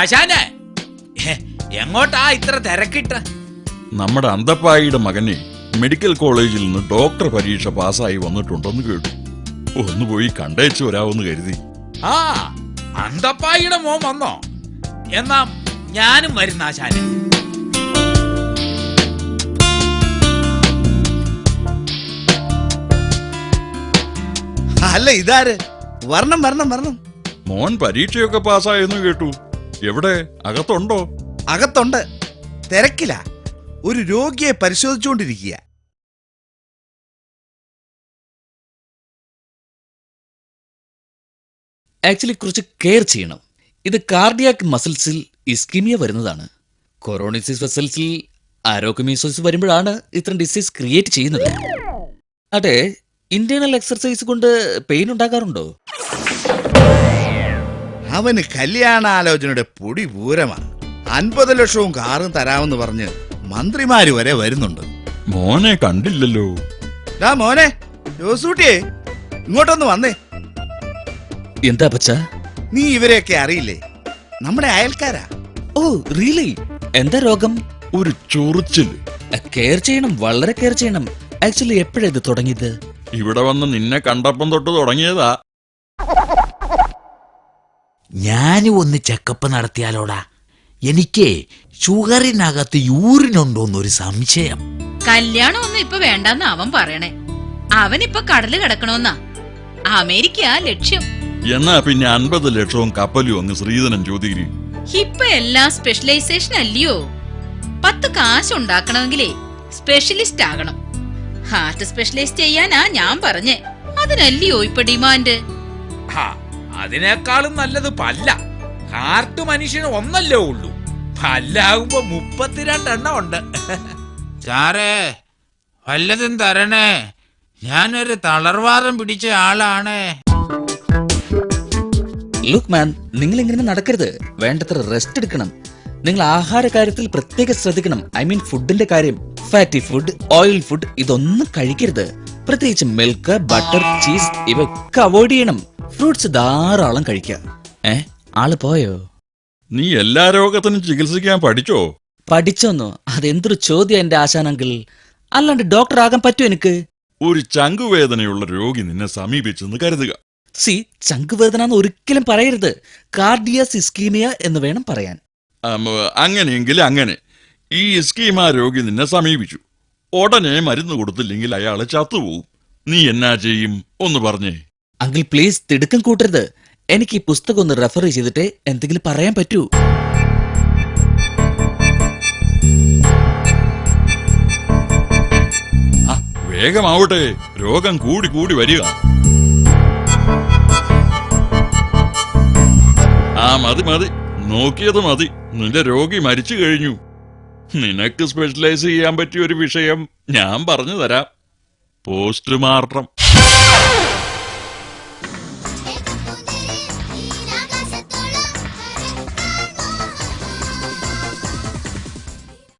ആശാനെ, എങ്ങോട്ടാ ഇത്ര തിരക്കിട്ട? നമ്മുടെ അന്തപ്പായിയുടെ മകനെ മെഡിക്കൽ കോളേജിൽ നിന്ന് ഡോക്ടർ പരീക്ഷ പാസ്സായി വന്നിട്ടുണ്ടെന്ന് കേട്ടു. ഒന്ന് പോയി കണ്ടേച്ചു വരാമെന്ന് കരുതി. ആ, അന്തപ്പായിയുടെ മോൻ വന്നോ? എന്നാ ഞാനും വരുന്ന ആശാനെ. അല്ല, ഇതാര്? വരണം വരണം വരണം. മോൻ പരീക്ഷയൊക്കെ പാസ്സായെന്ന് കേട്ടു. എവിടെ? അകത്തുണ്ടോ? അകത്തുണ്ട്. തിരക്കില. ഒരു രോഗിയെ പരിശോധിച്ചുകൊണ്ടിരിക്കുക. ആക്ച്വലി കുറച്ച് കെയർ ചെയ്യണം. ഇത് കാർഡിയാക് മസിൽസിൽ ഇസ്കീമിയ വരുന്നതാണ്. കൊറോണിസിസ് വെസൽസിൽ ആരോഗ്യമീസോസിസ് വരുമ്പോഴാണ് ഇത്തരം ഡിസീസ് ക്രിയേറ്റ് ചെയ്യുന്നത്. അതെ, ഇന്റേണൽ എക്സർസൈസ് കൊണ്ട് പെയിൻ ഉണ്ടാകാറുണ്ടോ? അവന് കല്യാണാലോചനയുടെ പൊടി പൂരമാണ്. 50 ലക്ഷവും കാറും തരാമെന്ന് പറഞ്ഞ് മന്ത്രിമാര് വരെ വരുന്നുണ്ട്. മോനെ കണ്ടില്ലല്ലോ. മോനെ ജോസൂട്ടിയെ, ഇങ്ങോട്ടൊന്ന് വന്നേ. എന്താ പച്ച? നീ ഇവരെയൊക്കെ അറിയില്ലേ? നമ്മുടെ അയൽക്കാരാ. Oh really? എന്താ രോഗം? ഒരു ചൊറിച്ചിൽ. കെയർ ചെയ്യണം, വളരെ കെയർ ചെയ്യണം. ആക്ച്വലി എപ്പോഴാ ഇത് തുടങ്ങിയത്? ഇവിടെ വന്ന് നിന്നെ കണ്ടപ്പം തൊട്ട് തുടങ്ങിയതാ. ഞാനും ഒന്ന് ചെക്കപ്പ് നടത്തിയാലോടാ. എനിക്ക് ഷുഗറിനകത്ത് യൂറിനുണ്ടോന്നൊരു സംശയം. കല്യാണം ഒന്നും ഇപ്പൊ വേണ്ടെന്ന് അവൻ പറയണേ. അവനിപ്പൊ കടല് കിടക്കണോന്നാ. അമേരിക്ക ലക്ഷ്യം. എന്നാ പിന്നെ 50 ലക്ഷവും കപ്പലും അങ്ങ് ശ്രീധരൻ ചോദിക്കും. ഇപ്പൊ എല്ലാം സ്പെഷ്യലൈസേഷൻ അല്ലയോ? 10 കാശ് ഉണ്ടാക്കണമെങ്കിലേ സ്പെഷ്യലിസ്റ്റ് ആകണം. ഹാർട്ട് സ്പെഷ്യലൈസ് ചെയ്യാനാ ഞാൻ പറഞ്ഞേ. അതിനല്ലയോ ഇപ്പൊ ഡിമാൻഡ്. അതിനേക്കാളും നല്ലത് പല്ല. ഹാർട്ട് മനുഷ്യന് ഒന്നല്ലേ ഉള്ളൂ, പല്ലാകുമ്പോ 32 എണ്ണം ഉണ്ട്. സാറേ, വല്ലതും തരണേ. ഞാനൊരു തളർവാദം പിടിച്ച ആളാണ്. ലുക്ക് മാൻ, നിങ്ങൾ ഇങ്ങനെ നടക്കരുത്. വേണ്ടത്ര റെസ്റ്റ് എടുക്കണം. നിങ്ങൾ ആഹാര കാര്യത്തിൽ പ്രത്യേകം ശ്രദ്ധിക്കണം. ഐ മീൻ ഫുഡിന്റെ കാര്യം. ഫാറ്റി ഫുഡ്, ഓയിൽ ഫുഡ് ഇതൊന്നും കഴിക്കരുത്. പ്രത്യേകിച്ച് മിൽക്ക്, ബട്ടർ, ചീസ് ഇവയൊക്കെ അവോയ്ഡ് ചെയ്യണം. ഫ്രൂട്ട്സ് ധാരാളം കഴിക്കുക. ആള് പോയോ? നീ എല്ലാ രോഗത്തിനും ചികിത്സിക്കാൻ പഠിച്ചോ? പഠിച്ചോന്നോ? അതെന്തൊരു ചോദ്യം എന്റെ ആശാനങ്കിൾ. അല്ലാണ്ട് ഡോക്ടർ ആകാൻ പറ്റുമോ എനിക്ക്? ഒരു ചങ്കുവേദനയുള്ള രോഗി നിന്നെ സമീപിച്ചെന്ന് കരുതുക. ചങ്കുവേദന എന്ന് ഒരിക്കലും പറയരുത്. കാർഡിയാസ് ഇസ്കീമിയ എന്ന് വേണം പറയാൻ. അങ്ങനെയെങ്കിൽ അങ്ങനെ. ഈ ഇസ്കീമ രോഗി നിന്നെ സമീപിച്ചു. ഉടനെ മരുന്ന് കൊടുത്തില്ലെങ്കിൽ അയാള് ചത്തുപോകും. നീ എന്നാ ചെയ്യും? ഒന്ന് പറഞ്ഞേ. അങ്കിൾ പ്ലീസ് തിടുക്കം കൂട്ടരുത്. എനിക്ക് ഈ പുസ്തകം ഒന്ന് റെഫർ ചെയ്തിട്ട് എന്തെങ്കിലും പറയാൻ പറ്റൂ. വേഗമാവട്ടെ, രോഗം കൂടി കൂടി വരിക. മതി മതി, നോക്കിയത് മതി. നിന്റെ രോഗി മരിച്ചു കഴിഞ്ഞു. നിനക്ക് സ്പെഷ്യലൈസ് ചെയ്യാൻ പറ്റിയ ഒരു വിഷയം ഞാൻ പറഞ്ഞു തരാം. പോസ്റ്റ്മോർട്ടം.